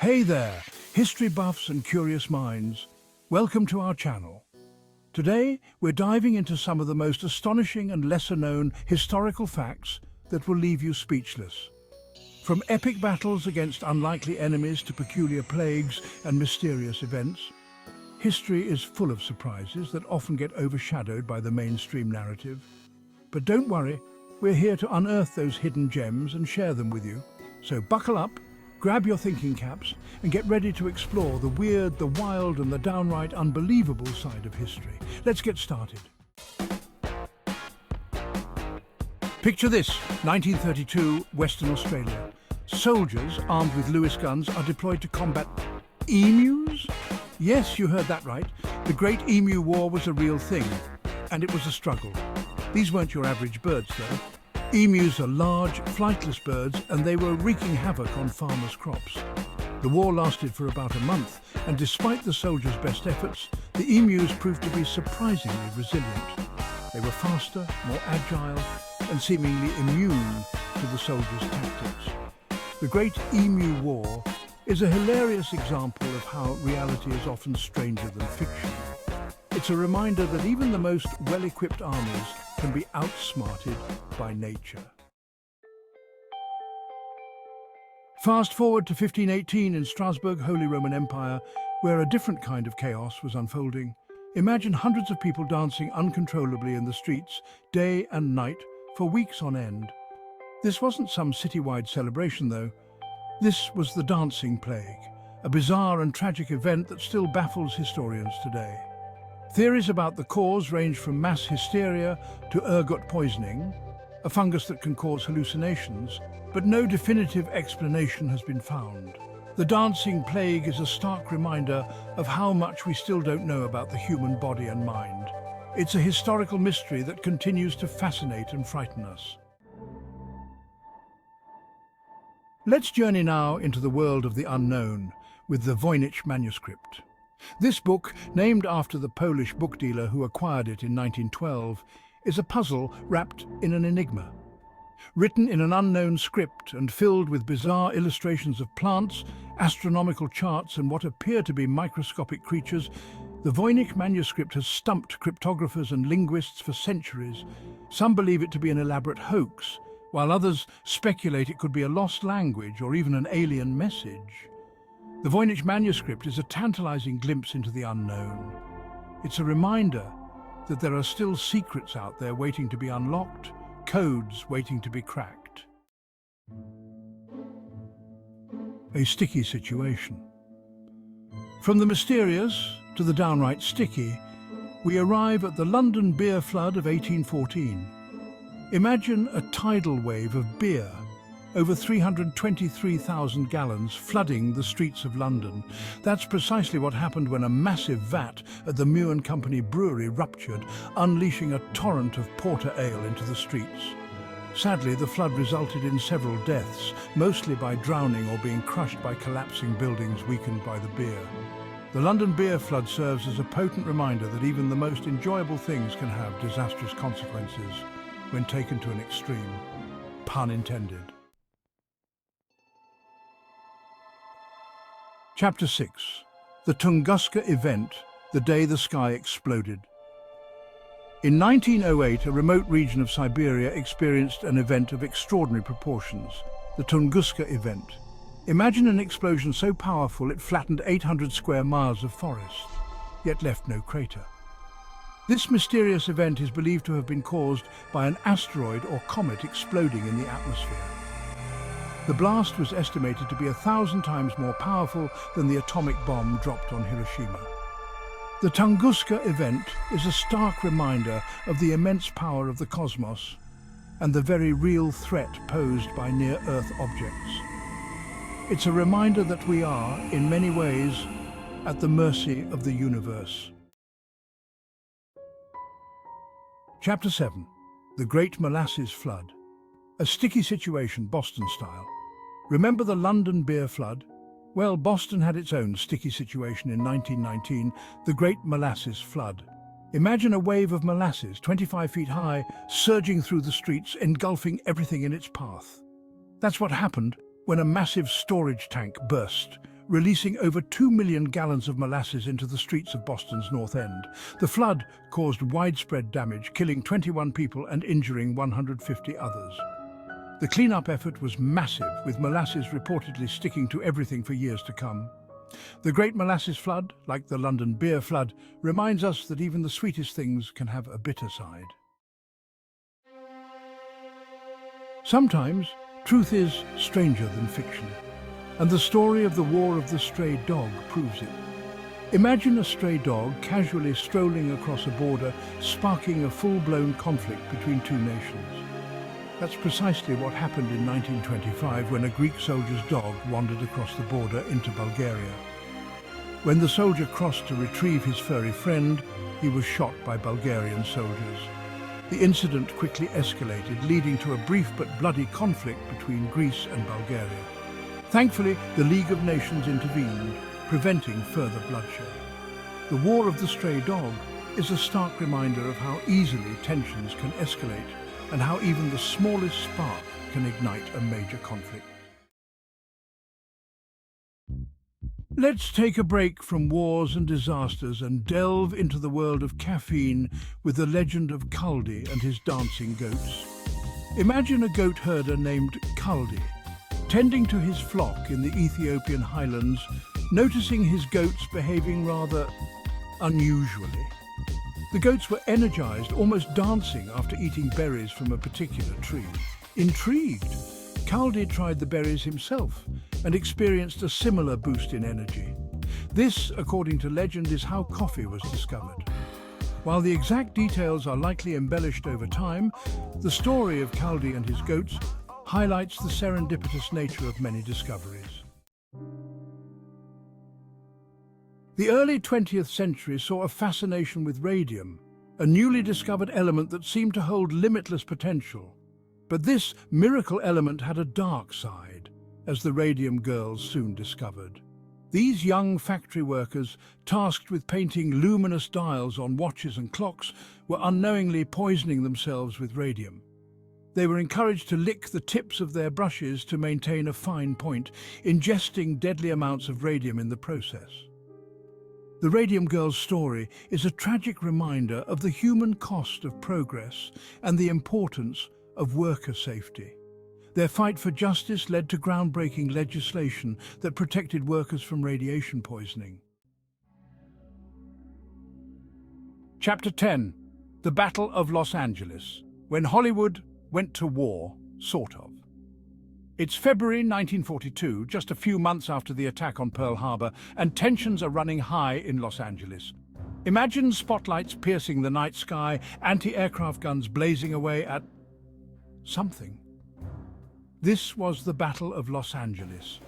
Hey there, history buffs and curious minds. Welcome to our channel. Today, we're diving into some of the most astonishing and lesser-known historical facts that will leave you speechless. From epic battles against unlikely enemies to peculiar plagues and mysterious events, history is full of surprises that often get overshadowed by the mainstream narrative. But don't worry, we're here to unearth those hidden gems and share them with you. So buckle up, grab your thinking caps, and get ready to explore the weird, the wild, and the downright unbelievable side of history. Let's get started. Picture this, 1932, Western Australia. Soldiers armed with Lewis guns are deployed to combat emus? Yes, you heard that right. The Great Emu War was a real thing, and it was a struggle. These weren't your average birds, though. Emus are large, flightless birds, and they were wreaking havoc on farmers' crops. The war lasted for about a month, and despite the soldiers' best efforts, the emus proved to be surprisingly resilient. They were faster, more agile, and seemingly immune to the soldiers' tactics. The Great Emu War is a hilarious example of how reality is often stranger than fiction. It's a reminder that even the most well-equipped armies can be outsmarted by nature. Fast forward to 1518 in Strasbourg, Holy Roman Empire, where a different kind of chaos was unfolding. Imagine hundreds of people dancing uncontrollably in the streets, day and night, for weeks on end. This wasn't some citywide celebration, though. This was the dancing plague, a bizarre and tragic event that still baffles historians today. Theories about the cause range from mass hysteria to ergot poisoning, a fungus that can cause hallucinations, but no definitive explanation has been found. The dancing plague is a stark reminder of how much we still don't know about the human body and mind. It's a historical mystery that continues to fascinate and frighten us. Let's journey now into the world of the unknown with the Voynich manuscript. This book, named after the Polish book dealer who acquired it in 1912, is a puzzle wrapped in an enigma. Written in an unknown script and filled with bizarre illustrations of plants, astronomical charts, and what appear to be microscopic creatures, the Voynich manuscript has stumped cryptographers and linguists for centuries. Some believe it to be an elaborate hoax, while others speculate it could be a lost language or even an alien message. The Voynich manuscript is a tantalizing glimpse into the unknown. It's a reminder that there are still secrets out there waiting to be unlocked, codes waiting to be cracked. A sticky situation. From the mysterious to the downright sticky, we arrive at the London beer flood of 1814. Imagine a tidal wave of beer, over 323,000 gallons flooding the streets of London. That's precisely what happened when a massive vat at the Mattoon Company brewery ruptured, unleashing a torrent of porter ale into the streets. Sadly, the flood resulted in several deaths, mostly by drowning or being crushed by collapsing buildings weakened by the beer. The London beer flood serves as a potent reminder that even the most enjoyable things can have disastrous consequences when taken to an extreme. Pun intended. Chapter 6. The Tunguska event, the day the sky exploded. In 1908, a remote region of Siberia experienced an event of extraordinary proportions, the Tunguska event. Imagine an explosion so powerful it flattened 800 square miles of forest, yet left no crater. This mysterious event is believed to have been caused by an asteroid or comet exploding in the atmosphere. The blast was estimated to be 1,000 times more powerful than the atomic bomb dropped on Hiroshima. The Tunguska event is a stark reminder of the immense power of the cosmos and the very real threat posed by near-Earth objects. It's a reminder that we are, in many ways, at the mercy of the universe. Chapter 7. The Great Molasses Flood. A sticky situation, Boston style. Remember the London beer flood? Well, Boston had its own sticky situation in 1919, the Great Molasses Flood. Imagine a wave of molasses, 25 feet high, surging through the streets, engulfing everything in its path. That's what happened when a massive storage tank burst, releasing over 2 million gallons of molasses into the streets of Boston's North End. The flood caused widespread damage, killing 21 people and injuring 150 others. The cleanup effort was massive, with molasses reportedly sticking to everything for years to come. The Great Molasses Flood, like the London beer flood, reminds us that even the sweetest things can have a bitter side. Sometimes, truth is stranger than fiction, and the story of the War of the Stray Dog proves it. Imagine a stray dog casually strolling across a border, sparking a full-blown conflict between two nations. That's precisely what happened in 1925 when a Greek soldier's dog wandered across the border into Bulgaria. When the soldier crossed to retrieve his furry friend, he was shot by Bulgarian soldiers. The incident quickly escalated, leading to a brief but bloody conflict between Greece and Bulgaria. Thankfully, the League of Nations intervened, preventing further bloodshed. The War of the Stray Dog is a stark reminder of how easily tensions can escalate and how even the smallest spark can ignite a major conflict. Let's take a break from wars and disasters and delve into the world of caffeine with the legend of Kaldi and his dancing goats. Imagine a goat herder named Kaldi, tending to his flock in the Ethiopian highlands, noticing his goats behaving rather unusually. The goats were energized, almost dancing after eating berries from a particular tree. Intrigued, Kaldi tried the berries himself and experienced a similar boost in energy. This, according to legend, is how coffee was discovered. While the exact details are likely embellished over time, the story of Kaldi and his goats highlights the serendipitous nature of many discoveries. The early 20th century saw a fascination with radium, a newly discovered element that seemed to hold limitless potential. But this miracle element had a dark side, as the radium girls soon discovered. These young factory workers, tasked with painting luminous dials on watches and clocks, were unknowingly poisoning themselves with radium. They were encouraged to lick the tips of their brushes to maintain a fine point, ingesting deadly amounts of radium in the process. The Radium Girls' story is a tragic reminder of the human cost of progress and the importance of worker safety. Their fight for justice led to groundbreaking legislation that protected workers from radiation poisoning. Chapter 10. The Battle of Los Angeles, when Hollywood went to war, sort of. It's February 1942, just a few months after the attack on Pearl Harbor, and tensions are running high in Los Angeles. Imagine spotlights piercing the night sky, anti-aircraft guns blazing away at something. This was the Battle of Los Angeles,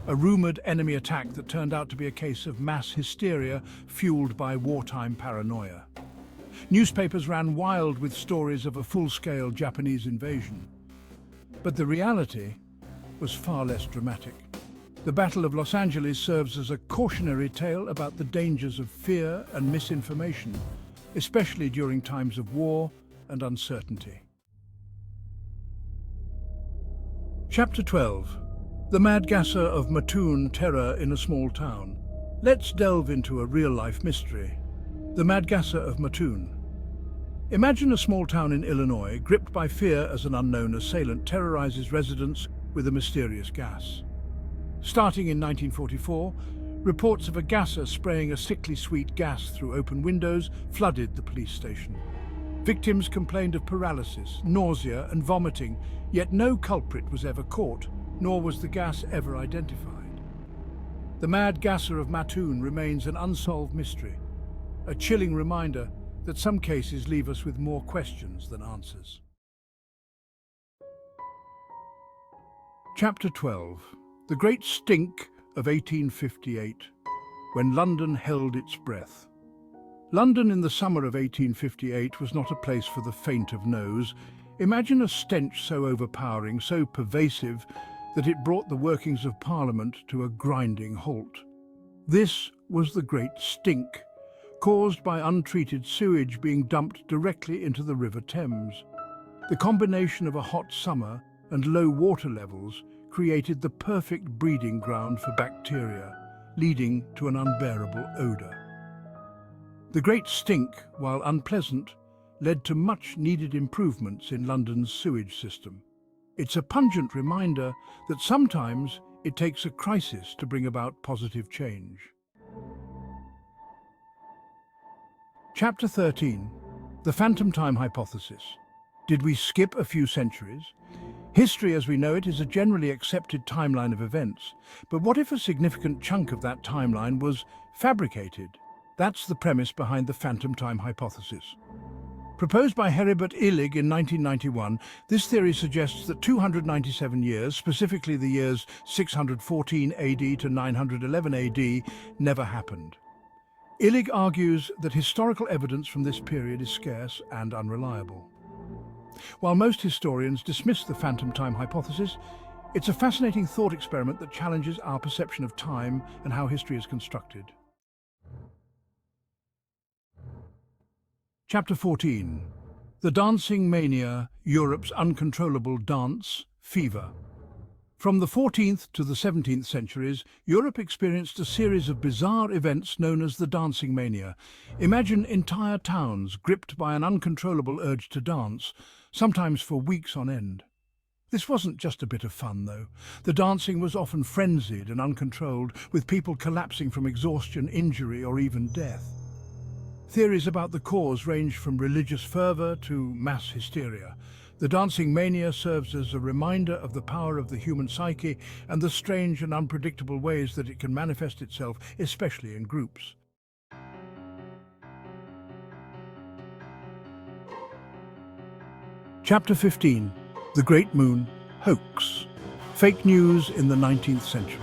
a rumored enemy attack that turned out to be a case of mass hysteria fueled by wartime paranoia. Newspapers ran wild with stories of a full-scale Japanese invasion. But the reality was far less dramatic. The Battle of Los Angeles serves as a cautionary tale about the dangers of fear and misinformation, especially during times of war and uncertainty. Chapter 12. The Mad Gasser of Mattoon Terror in a Small Town. Let's delve into a real-life mystery. The Mad Gasser of Mattoon. Imagine a small town in Illinois, gripped by fear as an unknown assailant terrorizes residents with a mysterious gas. Starting in 1944, reports of a gasser spraying a sickly sweet gas through open windows flooded the police station. Victims complained of paralysis, nausea, and vomiting, yet no culprit was ever caught, nor was the gas ever identified. The Mad Gasser of Mattoon remains an unsolved mystery, a chilling reminder that some cases leave us with more questions than answers. Chapter 12. The Great Stink of 1858, when London held its breath. London in the summer of 1858 was not a place for the faint of nose. Imagine a stench so overpowering, so pervasive, that it brought the workings of Parliament to a grinding halt. This was the Great Stink, caused by untreated sewage being dumped directly into the River Thames. The combination of a hot summer and low water levels created the perfect breeding ground for bacteria, leading to an unbearable odour. The Great Stink, while unpleasant, led to much-needed improvements in London's sewage system. It's a pungent reminder that sometimes it takes a crisis to bring about positive change. Chapter 13. The Phantom Time Hypothesis. Did we skip a few centuries? History as we know it is a generally accepted timeline of events, but what if a significant chunk of that timeline was fabricated? That's the premise behind the Phantom Time Hypothesis. Proposed by Heribert Illig in 1991, this theory suggests that 297 years, specifically the years 614 AD to 911 AD, never happened. Illig argues that historical evidence from this period is scarce and unreliable. While most historians dismiss the phantom time hypothesis, it's a fascinating thought experiment that challenges our perception of time and how history is constructed. Chapter 14. The Dancing Mania, Europe's Uncontrollable Dance Fever. From the 14th to the 17th centuries, Europe experienced a series of bizarre events known as the Dancing Mania. Imagine entire towns gripped by an uncontrollable urge to dance, sometimes for weeks on end. This wasn't just a bit of fun, though. The dancing was often frenzied and uncontrolled, with people collapsing from exhaustion, injury, or even death. Theories about the cause range from religious fervour to mass hysteria. The dancing mania serves as a reminder of the power of the human psyche and the strange and unpredictable ways that it can manifest itself, especially in groups. Chapter 15. The Great Moon Hoax. Fake news in the 19th century.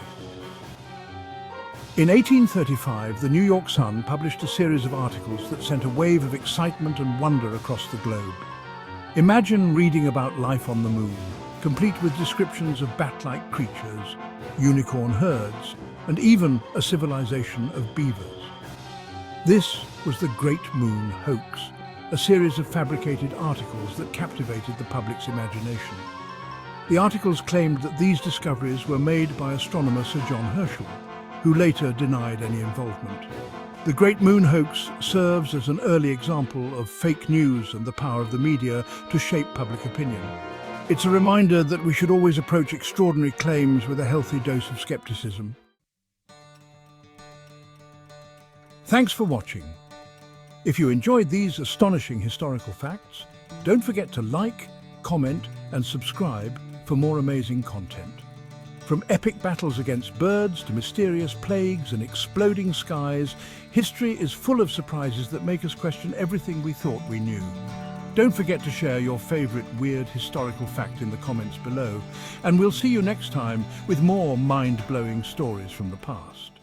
In 1835, the New York Sun published a series of articles that sent a wave of excitement and wonder across the globe. Imagine reading about life on the moon, complete with descriptions of bat-like creatures, unicorn herds, and even a civilization of beavers. This was the Great Moon Hoax, a series of fabricated articles that captivated the public's imagination. The articles claimed that these discoveries were made by astronomer Sir John Herschel, who later denied any involvement. The Great Moon Hoax serves as an early example of fake news and the power of the media to shape public opinion. It's a reminder that we should always approach extraordinary claims with a healthy dose of skepticism. Thanks for watching. If you enjoyed these astonishing historical facts, don't forget to like, comment, and subscribe for more amazing content. From epic battles against birds to mysterious plagues and exploding skies, history is full of surprises that make us question everything we thought we knew. Don't forget to share your favorite weird historical fact in the comments below, and we'll see you next time with more mind-blowing stories from the past.